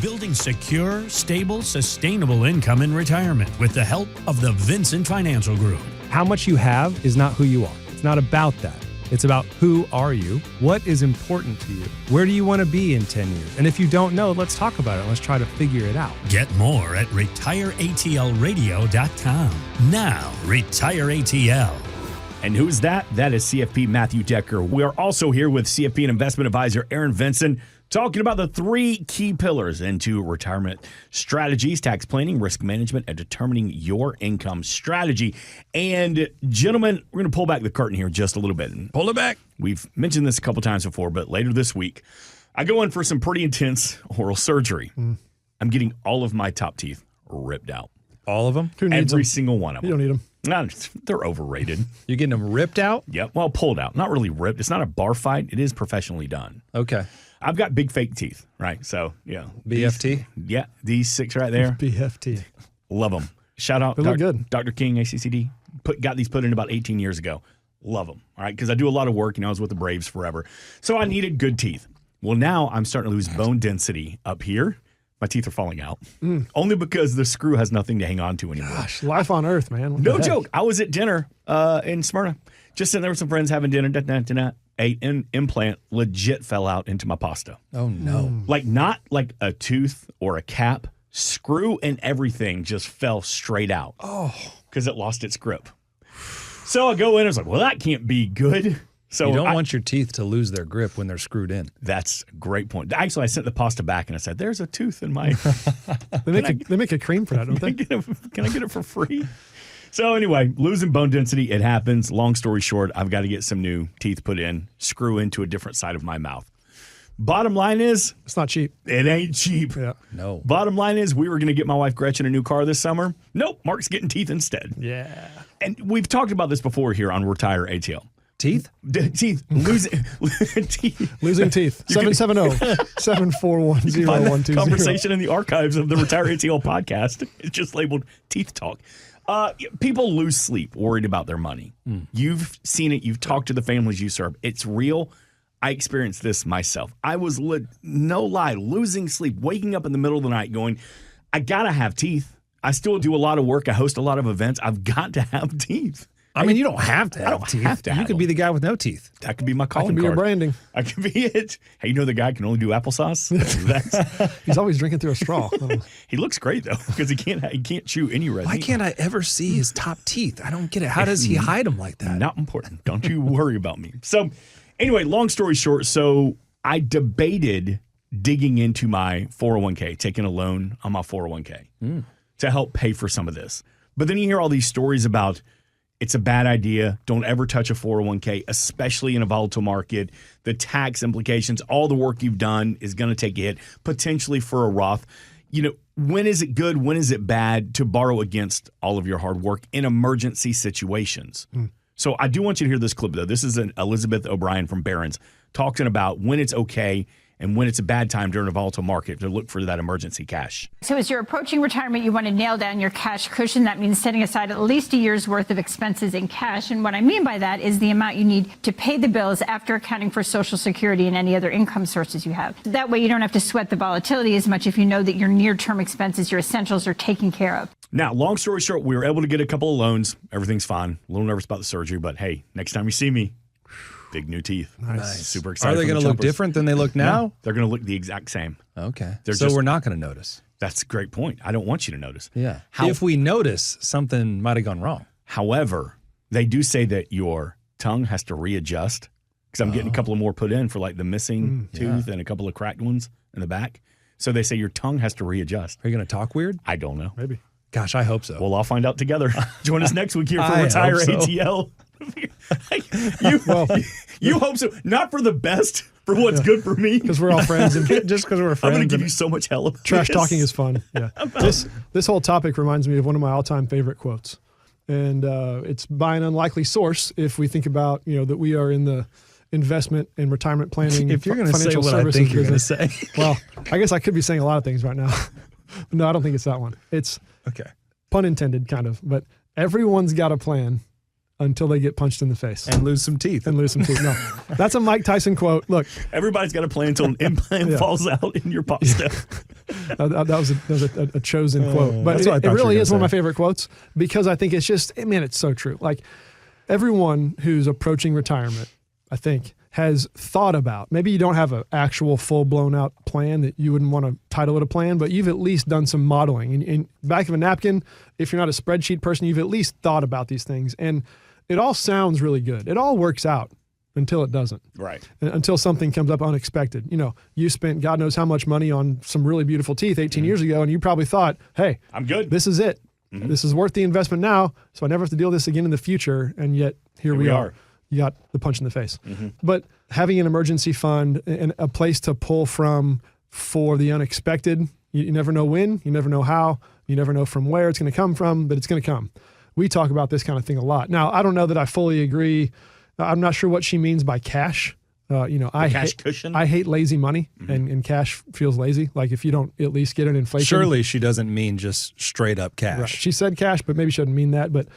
building secure, stable, sustainable income in retirement with the help of the Vincent Financial Group. How much you have is not who you are. It's not about that. It's about who are you? What is important to you? Where do you want to be in 10 years? And if you don't know, let's talk about it. Let's try to figure it out. Get more at retireatlradio.com. Now, Retire ATL. And who's that? That is CFP Matthew Decker. We are also here with CFP and investment advisor Aaron Vinson, talking about the 3 key pillars into retirement strategies: tax planning, risk management, and determining your income strategy. And gentlemen, we're going to pull back the curtain here just a little bit. Pull it back. We've mentioned this a couple times before, but later this week, I go in for some pretty intense oral surgery. I'm getting all of my top teeth ripped out. All of them? Who needs Every them? single one of them. You don't need them. They're overrated. You're getting them ripped out? Yep. Well, pulled out. Not really ripped. It's not a bar fight. It is professionally done. Okay. I've got big fake teeth, right? So, yeah. BFT? These 6 right there. BFT. Love them. Shout out They look good. Dr. King, ACCD. Got these put in about 18 years ago. Love them, all right? Because I do a lot of work. I was with the Braves forever. So I needed good teeth. Well, now I'm starting to lose bone density up here. My teeth are falling out. Only because the screw has nothing to hang on to anymore. Gosh, life on earth, man. What No the heck? joke. I was at dinner in Smyrna. Just sitting there with some friends having dinner. An implant legit fell out into my pasta. Oh, no. Like, not like a tooth or a cap. Screw and everything just fell straight out. Oh. Because it lost its grip. So I go in and I was like, well, that can't be good. So You don't want your teeth to lose their grip when they're screwed in. That's a great point. Actually, I sent the pasta back and I said, there's a tooth in my... They make a cream for that, don't they? Can I get it for free? So anyway, losing bone density, it happens. Long story short, I've got to get some new teeth put in, screw into a different side of my mouth. Bottom line is, It's not cheap. it ain't cheap. Yeah. No. Bottom line is, we were going to get my wife Gretchen a new car this summer. Nope, Mark's getting teeth instead. Yeah. And we've talked about this before here on Retire ATL. Teeth? Teeth. Losing teeth. Losing teeth. 770-741-0120. Conversation in the archives of the Retire ATL podcast. It's just labeled Teeth Talk. People lose sleep worried about their money. You've seen it. You've talked to the families you serve. It's real. I experienced this myself. I was, no lie, losing sleep, waking up in the middle of the night going, I got to have teeth. I still do a lot of work. I host a lot of events. I've got to have teeth. I mean, you don't have to have teeth. have to You have could them. be the guy with no teeth. That could be my That calling can be your card. branding. I could be it. Hey, you know the guy can only do applesauce? He's always drinking through a straw. He looks great, though, because he can't chew any red Why meat. can't I ever see his top teeth? I don't get it. How does he hide them like that? Not important. Don't you worry about me. So anyway, long story short, so I debated digging into my 401k, taking a loan on my 401k to help pay for some of this. But then you hear all these stories about it's a bad idea. Don't ever touch a 401k, especially in a volatile market. The tax implications, all the work you've done is going to take a hit, potentially for a Roth. You know, when is it good? When is it bad to borrow against all of your hard work in emergency situations? So I do want you to hear this clip, though. This is an Elizabeth O'Brien from Barron's talking about when it's okay and when it's a bad time during a volatile market to look for that emergency cash. So as you're approaching retirement, you want to nail down your cash cushion. That means setting aside at least a year's worth of expenses in cash. And what I mean by that is the amount you need to pay the bills after accounting for Social Security and any other income sources you have. That way you don't have to sweat the volatility as much if you know that your near-term expenses, your essentials, are taken care of. Now, long story short, we were able to get a couple of loans. Everything's fine. A little nervous about the surgery, but hey, next time you see me, big new teeth. Nice. Super excited. Are they going to look different than they look now? No, they're going to look the exact same. Okay. They're So just- we're not going to notice. That's a great point. I don't want you to notice. Yeah. How- If we notice, something might have gone wrong. However, they do say that your tongue has to readjust because I'm getting a couple of more put in for like the missing tooth and a couple of cracked ones in the back. So they say your tongue has to readjust. Are you going to talk weird? I don't know. Maybe. Gosh, I hope so. Well, I'll find out together. Join us next week here for I Retire hope so. ATL. You hope so. Not for the best, for what's good for me. Because we're all friends. And just because we're I'm friends. going to give and you so much hell. trash talking is fun. Yeah. This whole topic reminds me of one of my all-time favorite quotes. And it's by an unlikely source if we think about, that we are in the investment and retirement planning If you're going to say financial what I services think you're going to business. say. Well, I guess I could be saying a lot of things right now. No, I don't think it's that one. It's Okay. pun intended, kind of. But everyone's got a plan until they get punched in the face. And lose some teeth. And lose some teeth. No, that's a Mike Tyson quote. Look, Everybody's got a plan until an implant falls out in your pasta. That was a chosen quote, but That's what I it thought you were really gonna is one of my say. favorite quotes because I think it's just, man, it's so true. Like everyone who's approaching retirement, I think, has thought about, maybe you don't have an actual full blown out plan that you wouldn't want to title it a plan, but you've at least done some modeling. In back of a napkin, if you're not a spreadsheet person, you've at least thought about these things. And it all sounds really good. It all works out until it doesn't. Right. Until something comes up unexpected. You know, you spent God knows how much money on some really beautiful teeth 18 years ago, and you probably thought, hey, I'm good. this is it. This is worth the investment now, so I never have to deal with this again in the future. And yet here we are. You got the punch in the face. But having an emergency fund and a place to pull from for the unexpected, you never know when, you never know how, you never know from where it's going to come from, but it's going to come. We talk about this kind of thing a lot. Now, I don't know that I fully agree. I'm not sure what she means by cash. I cash cushion? I hate lazy money, and cash feels lazy. Like if you don't at least get an inflation. Surely she doesn't mean just straight up cash. Right. She said cash, but maybe she didn't mean that. But,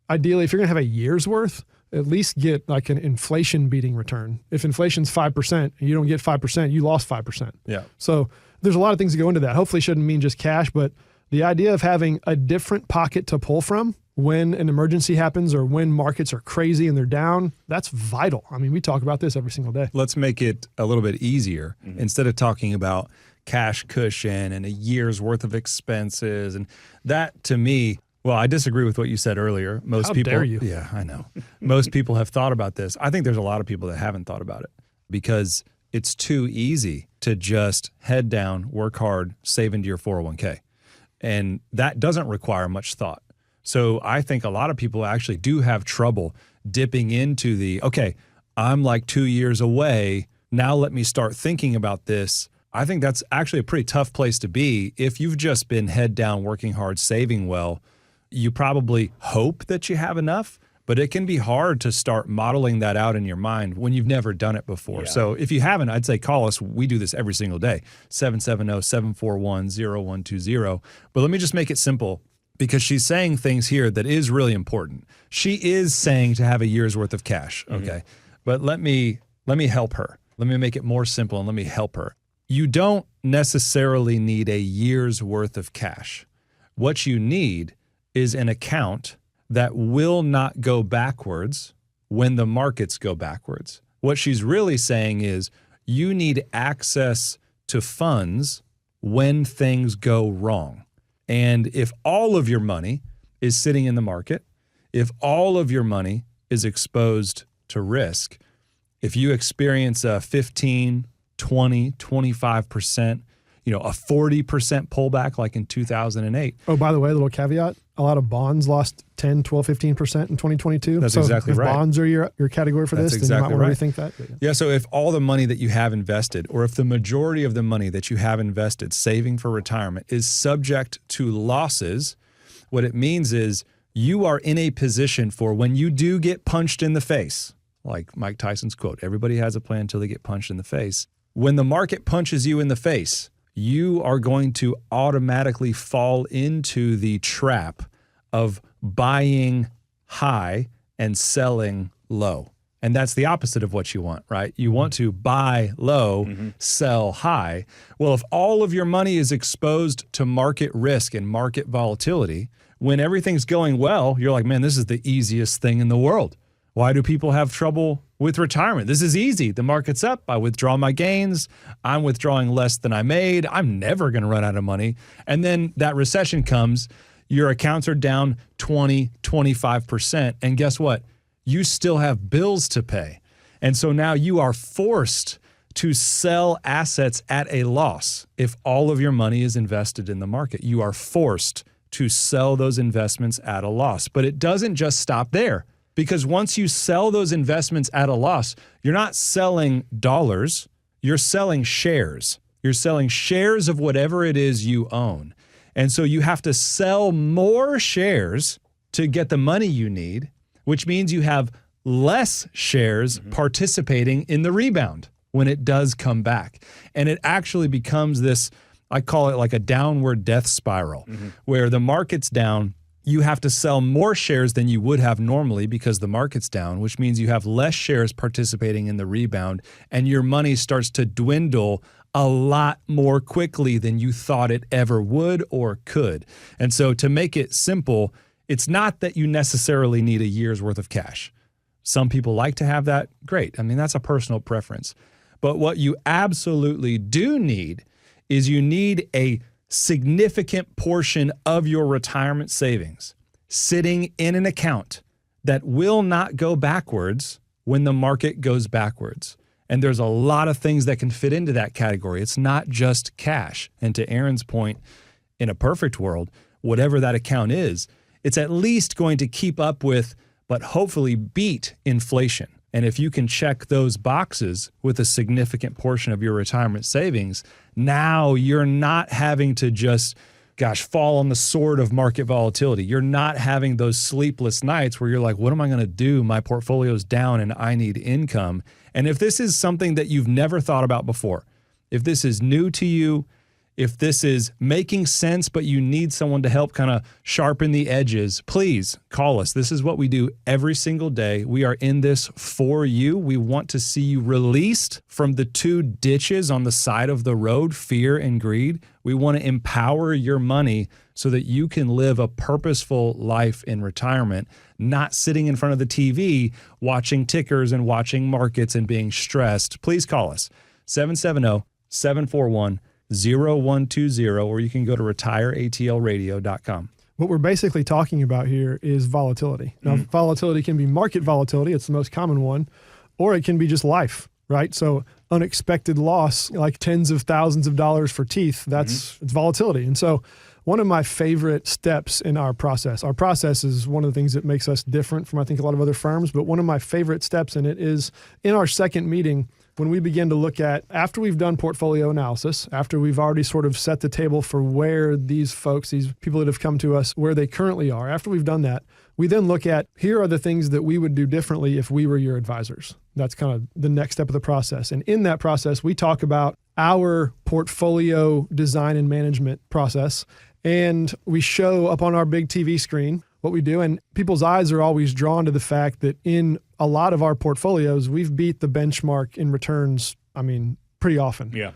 ideally, if you're going to have a year's worth, at least get like an inflation beating return. If inflation's 5% and you don't get 5%, you lost 5%. Yeah. So there's a lot of things that go into that. Hopefully it shouldn't mean just cash, but the idea of having a different pocket to pull from when an emergency happens or when markets are crazy and they're down, that's vital. I mean, we talk about this every single day. Let's make it a little bit easier. Instead of talking about cash cushion and a year's worth of expenses, and that to me, well, I disagree with what you said earlier. Most How people, dare you? Yeah, I know. Most people have thought about this. I think there's a lot of people that haven't thought about it because it's too easy to just head down, work hard, save into your 401k. And that doesn't require much thought. So I think a lot of people actually do have trouble dipping into okay, I'm like 2 years away. Now let me start thinking about this. I think that's actually a pretty tough place to be. If you've just been head down, working hard, saving well, you probably hope that you have enough, but it can be hard to start modeling that out in your mind when you've never done it before. Yeah. So if you haven't, I'd say call us. We do this every single day, 770-741-0120. But let me just make it simple because she's saying things here that is really important. She is saying to have a year's worth of cash, okay? But let me help her. Let me make it more simple and let me help her. You don't necessarily need a year's worth of cash. What you need is an account that will not go backwards when the markets go backwards. What she's really saying is you need access to funds when things go wrong. And if all of your money is sitting in the market, if all of your money is exposed to risk, if you experience a 15, 20, 25%, a 40% pullback like in 2008. Oh, by the way, a little caveat. A lot of bonds lost 10, 12, 15% in 2022. That's so exactly if right. bonds are your category for That's this, exactly then you might right. want to rethink that. But yeah. Yeah, so if all the money that you have invested, or if the majority of the money that you have invested saving for retirement is subject to losses, what it means is you are in a position for when you do get punched in the face, like Mike Tyson's quote, everybody has a plan until they get punched in the face. When the market punches you in the face, you are going to automatically fall into the trap of buying high and selling low. And that's the opposite of what you want, right? You want to buy low, sell high. Well, if all of your money is exposed to market risk and market volatility, when everything's going well, you're like, man, this is the easiest thing in the world. Why do people have trouble with retirement? This is easy. The market's up. I withdraw my gains. I'm withdrawing less than I made. I'm never going to run out of money. And then that recession comes. Your accounts are down 20, 25%. And guess what? You still have bills to pay. And so now you are forced to sell assets at a loss. If all of your money is invested in the market, you are forced to sell those investments at a loss. But it doesn't just stop there. Because once you sell those investments at a loss, you're not selling dollars, you're selling shares. You're selling shares of whatever it is you own. And so you have to sell more shares to get the money you need, which means you have less shares participating in the rebound when it does come back. And it actually becomes this, I call it like a downward death spiral, where the market's down. You have to sell more shares than you would have normally because the market's down, which means you have less shares participating in the rebound and your money starts to dwindle a lot more quickly than you thought it ever would or could. And so to make it simple, it's not that you necessarily need a year's worth of cash. Some people like to have that. Great. I mean, that's a personal preference. But what you absolutely do need is you need a significant portion of your retirement savings sitting in an account that will not go backwards when the market goes backwards. And there's a lot of things that can fit into that category. It's not just cash. And to Aaron's point, in a perfect world, whatever that account is, it's at least going to keep up with, but hopefully beat inflation. And if you can check those boxes with a significant portion of your retirement savings, now you're not having to just, fall on the sword of market volatility. You're not having those sleepless nights where you're like, what am I going to do? My portfolio's down and I need income. And if this is something that you've never thought about before, if this is new to you, if this is making sense, but you need someone to help kind of sharpen the edges, please call us. This is what we do every single day. We are in this for you. We want to see you released from the two ditches on the side of the road, fear and greed. We want to empower your money so that you can live a purposeful life in retirement, not sitting in front of the TV, watching tickers and watching markets and being stressed. Please call us, 770-741-0120, or you can go to retireatlradio.com. What we're basically talking about here is volatility. Now, volatility can be market volatility. It's the most common one, or it can be just life, right? So unexpected loss, like tens of thousands of dollars for teeth, it's volatility. And so one of my favorite steps in our process is one of the things that makes us different from, I think, a lot of other firms, but one of my favorite steps in it is in our second meeting, when we begin to look at, after we've done portfolio analysis, after we've already sort of set the table for where these folks, these people that have come to us, where they currently are, after we've done that, we then look at, here are the things that we would do differently if we were your advisors. That's kind of the next step of the process. And in that process, we talk about our portfolio design and management process, and we show up on our big TV screen what we do. And people's eyes are always drawn to the fact that in a lot of our portfolios, we've beat the benchmark in returns, pretty often. Yeah.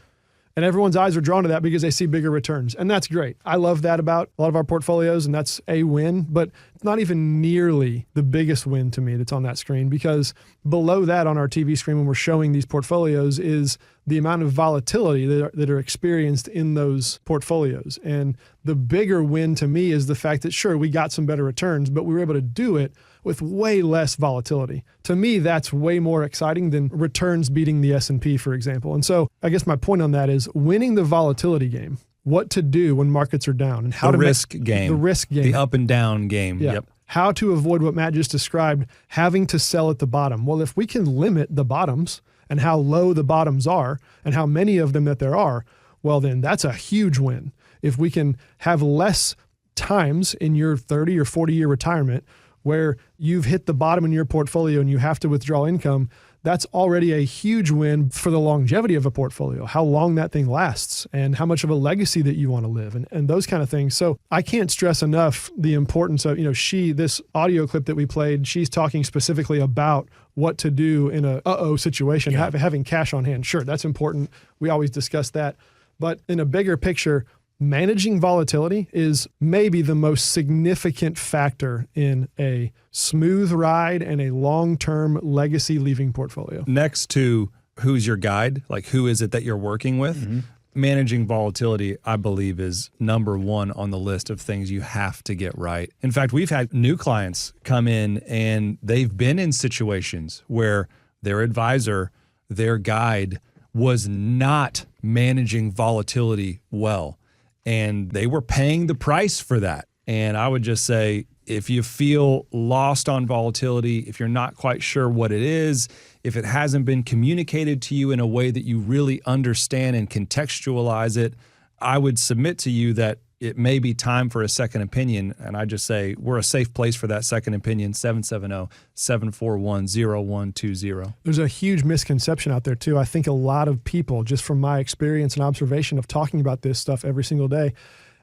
And everyone's eyes are drawn to that because they see bigger returns. And that's great. I love that about a lot of our portfolios, and that's a win, but it's not even nearly the biggest win to me that's on that screen, because below that on our TV screen when we're showing these portfolios is the amount of volatility that are experienced in those portfolios. And the bigger win to me is the fact that, sure, we got some better returns, but we were able to do it with way less volatility. To me, that's way more exciting than returns beating the S&P, for example. And so I guess my point on that is winning the volatility game, what to do when markets are down, and how the to risk game, the risk game, the up and down game. Yeah. Yep. How to avoid what Matt just described, having to sell at the bottom. Well, if we can limit the bottoms and how low the bottoms are and how many of them that there are, well, then that's a huge win. If we can have less times in your 30 or 40-year retirement where you've hit the bottom in your portfolio and you have to withdraw income, that's already a huge win for the longevity of a portfolio, how long that thing lasts and how much of a legacy that you want to live and those kind of things. So I can't stress enough the importance of, this audio clip that we played, she's talking specifically about what to do in a situation, having cash on hand. Sure, that's important. We always discuss that. But in a bigger picture, managing volatility is maybe the most significant factor in a smooth ride and a long-term legacy leaving portfolio. Next to who's your guide, like who is it that you're working with, managing volatility, I believe, is number one on the list of things you have to get right. In fact, we've had new clients come in and they've been in situations where their advisor, their guide, was not managing volatility well. And they were paying the price for that. And I would just say, if you feel lost on volatility, if you're not quite sure what it is, if it hasn't been communicated to you in a way that you really understand and contextualize it, I would submit to you that it may be time for a second opinion. And I just say, we're a safe place for that second opinion, 770-741-0120. There's a huge misconception out there too. I think a lot of people, just from my experience and observation of talking about this stuff every single day,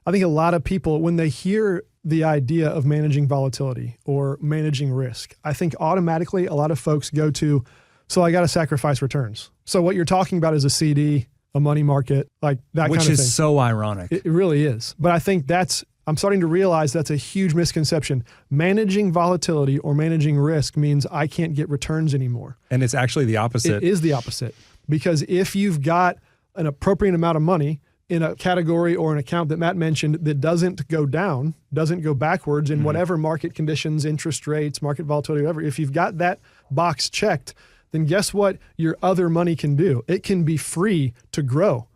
I think a lot of people, when they hear the idea of managing volatility or managing risk, I think automatically a lot of folks go to, so I got to sacrifice returns. So what you're talking about is a CD. a money market, like that Which kind of thing. is so ironic. It really is. But I think I'm starting to realize that's a huge misconception. Managing volatility or managing risk means I can't get returns anymore. And it's actually the opposite. It is the opposite. Because if you've got an appropriate amount of money in a category or an account that Matt mentioned that doesn't go down, doesn't go backwards in whatever market conditions, interest rates, market volatility, whatever, if you've got that box checked, then guess what your other money can do? It can be free to grow.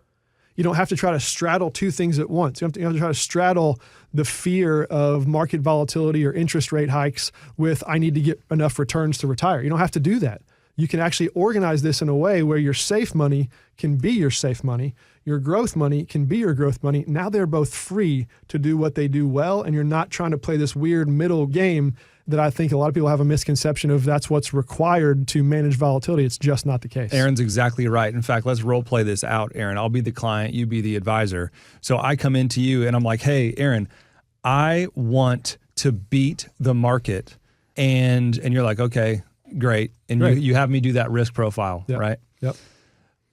You don't have to try to straddle two things at once. You have to try to straddle the fear of market volatility or interest rate hikes with, I need to get enough returns to retire. You don't have to do that. You can actually organize this in a way where your safe money can be your safe money, your growth money can be your growth money. Now they're both free to do what they do well, and you're not trying to play this weird middle game that I think a lot of people have a misconception of that's what's required to manage volatility. It's just not the case. Aaron's exactly right. In fact, let's role play this out, Aaron. I'll be the client, you be the advisor. So I come into you and I'm like, hey, Aaron, I want to beat the market. And you're like, okay, great. And Great. You have me do that risk profile, Yep. right? Yep.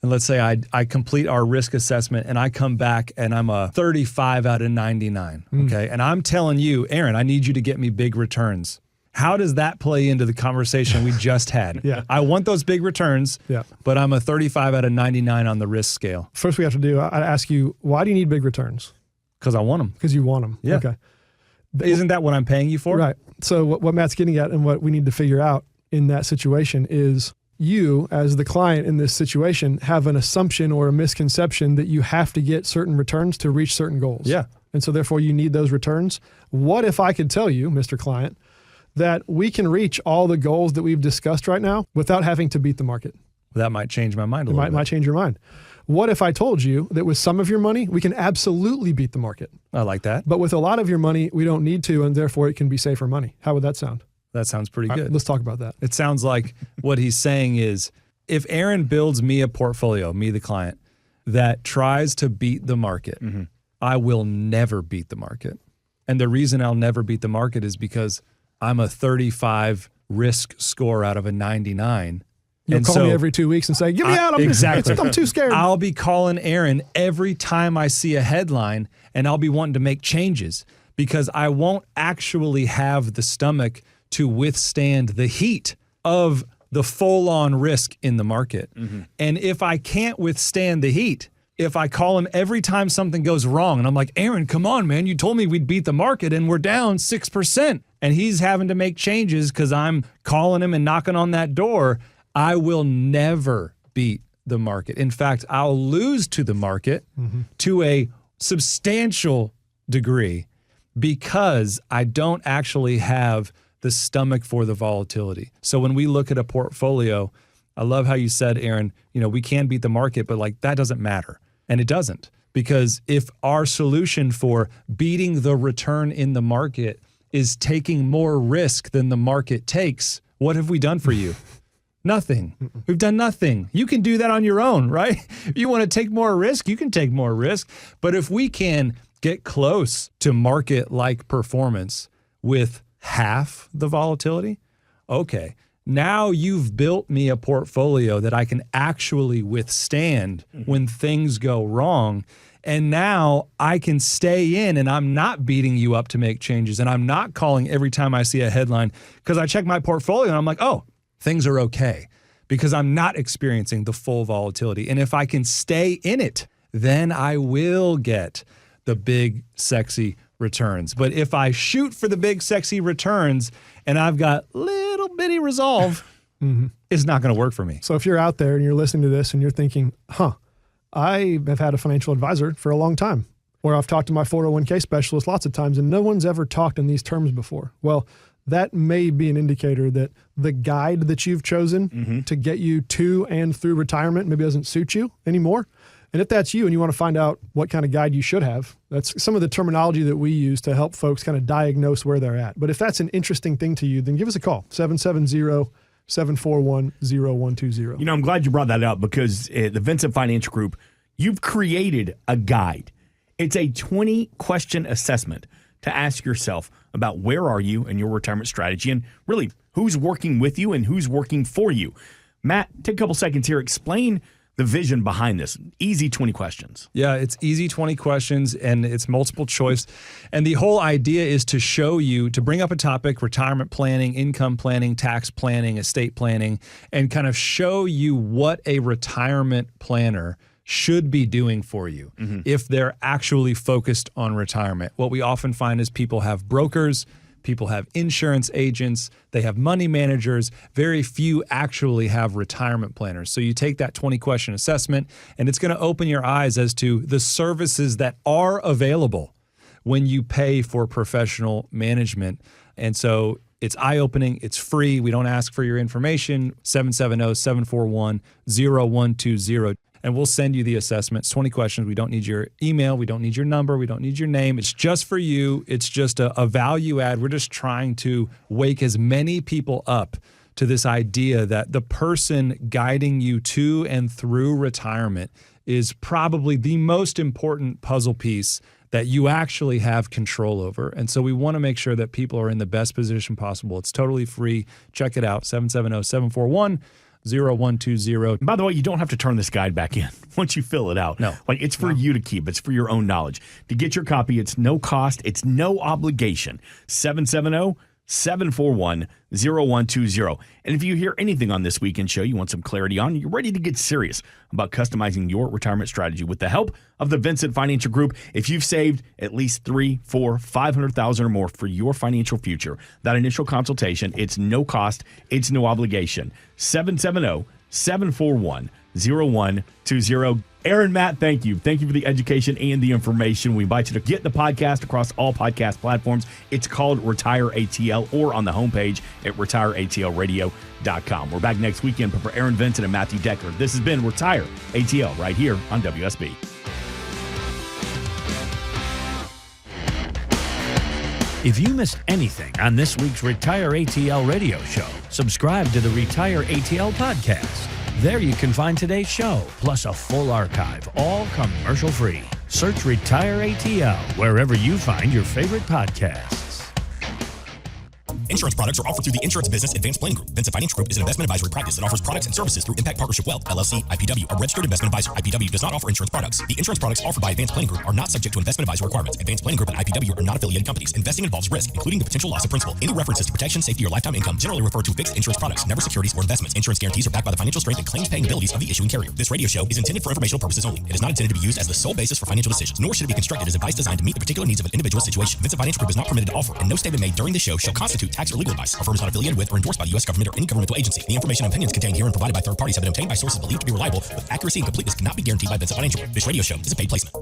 And let's say I complete our risk assessment and I come back and I'm a 35 out of 99, okay? And I'm telling you, Aaron, I need you to get me big returns. How does that play into the conversation we just had? Yeah. I want those big returns, Yeah. but I'm a 35 out of 99 on the risk scale First we have to do, I'd ask you, why do you need big returns? because I want them. Because you want them. Yeah. Okay. Isn't that what I'm paying you for? Right. So what Matt's getting at and what we need to figure out in that situation is you, as the client in this situation, have an assumption or a misconception that you have to get certain returns to reach certain goals. Yeah. And so therefore you need those returns. What if I could tell you, Mr. Client, that we can reach all the goals that we've discussed right now without having to beat the market? That might change my mind a It little bit. might change your mind. What if I told you that with some of your money, we can absolutely beat the market, I like that. but with a lot of your money, we don't need to, and therefore it can be safer money? How would that sound? That sounds pretty All right, good. let's talk about that. It sounds like what he's saying is if Aaron builds me a portfolio, me the client, that tries to beat the market, I will never beat the market. And the reason I'll never beat the market is because I'm a 35 risk score out of a 99. You'll And call so me every 2 weeks and say, "Give me out! I'm too scared." I'll be calling Aaron every time I see a headline and I'll be wanting to make changes because I won't actually have the stomach to withstand the heat of the full-on risk in the market. And if I can't withstand the heat, if I call him every time something goes wrong and I'm like, Aaron, come on, man, you told me we'd beat the market and we're down 6%. And he's having to make changes because I'm calling him and knocking on that door, I will never beat the market. In fact, I'll lose to the market to a substantial degree because I don't actually have the stomach for the volatility. So when we look at a portfolio, I love how you said, Aaron, we can beat the market, but like that doesn't matter. And it doesn't, because if our solution for beating the return in the market is taking more risk than the market takes, what have we done for you? Nothing. We've done nothing. You can do that on your own, right? If you want to take more risk, you can take more risk. But if we can get close to market-like performance with half the volatility, okay, now you've built me a portfolio that I can actually withstand when things go wrong. And now I can stay in and I'm not beating you up to make changes. And I'm not calling every time I see a headline because I check my portfolio and I'm like, oh, things are okay because I'm not experiencing the full volatility. And if I can stay in it, then I will get the big, sexy returns. But if I shoot for the big, sexy returns and I've got little bitty resolve, it's not going to work for me. So if you're out there and you're listening to this and you're thinking, I have had a financial advisor for a long time, or I've talked to my 401k specialist lots of times and no one's ever talked in these terms before. Well, that may be an indicator that the guide that you've chosen to get you to and through retirement maybe doesn't suit you anymore. And if that's you and you want to find out what kind of guide you should have, that's some of the terminology that we use to help folks kind of diagnose where they're at. But if that's an interesting thing to you, then give us a call, 770-741-0120. I'm glad you brought that up because the Vincent Financial Group, you've created a guide. It's a 20-question assessment to ask yourself about where are you in your retirement strategy and really who's working with you and who's working for you. Matt, take a couple seconds here. Explain the vision behind this. Easy 20 questions. Yeah, it's easy 20 questions and it's multiple choice. And the whole idea is to show you, to bring up a topic, retirement planning, income planning, tax planning, estate planning, and kind of show you what a retirement planner should be doing for you if they're actually focused on retirement. What we often find is people have brokers, people have insurance agents, they have money managers. Very few actually have retirement planners. So you take that 20-question assessment, and it's going to open your eyes as to the services that are available when you pay for professional management. And so it's eye-opening. It's free. We don't ask for your information. 770-741-0120. And we'll send you the assessments, 20 questions. We don't need your email. We don't need your number. We don't need your name. It's just for you. It's just a value add. We're just trying to wake as many people up to this idea that the person guiding you to and through retirement is probably the most important puzzle piece that you actually have control over. And so we want to make sure that people are in the best position possible. It's totally free. Check it out, 770-741-0120. By the way, you don't have to turn this guide back in once you fill it out. No. Like, it's for you to keep. It's for your own knowledge. To get your copy, it's no cost. It's no obligation. 770-741-0120. And if you hear anything on this weekend show you want some clarity on, you're ready to get serious about customizing your retirement strategy with the help of the Vincent Financial Group. If you've saved at least $300,000, $400,000, $500,000 or more for your financial future, that initial consultation, it's no cost, it's no obligation. 770-741-0120. Aaron, Matt, thank you. Thank you for the education and the information. We invite you to get the podcast across all podcast platforms. It's called Retire ATL, or on the homepage at retireatlradio.com. We're back next weekend, but for Aaron Vincent and Matthew Decker, this has been Retire ATL right here on WSB. If you missed anything on this week's Retire ATL radio show, subscribe to the Retire ATL podcast. There you can find today's show, plus a full archive, all commercial-free. Search Retire ATL wherever you find your favorite podcasts. Insurance products are offered through the Insurance Business Advanced Planning Group. Vincent Financial Group is an investment advisory practice that offers products and services through Impact Partnership Wealth, LLC, IPW, a registered investment advisor. IPW does not offer insurance products. The insurance products offered by Advanced Planning Group are not subject to investment advisory requirements. Advanced Planning Group and IPW are not affiliated companies. Investing involves risk, including the potential loss of principal. Any references to protection, safety, or lifetime income generally refer to fixed insurance products, never securities or investments. Insurance guarantees are backed by the financial strength and claims paying abilities of the issuing carrier. This radio show is intended for informational purposes only. It is not intended to be used as the sole basis for financial decisions, nor should it be constructed as advice designed to meet the particular needs of an individual situation. Vincent Financial Group is not permitted to offer, and no statement made during this show shall constitute tax or legal advice. Our firm is not affiliated with or endorsed by the U.S. government or any governmental agency. The information and opinions contained here and provided by third parties have been obtained by sources believed to be reliable, but accuracy and completeness cannot be guaranteed by Vincent Financial Group. This radio show is a paid placement.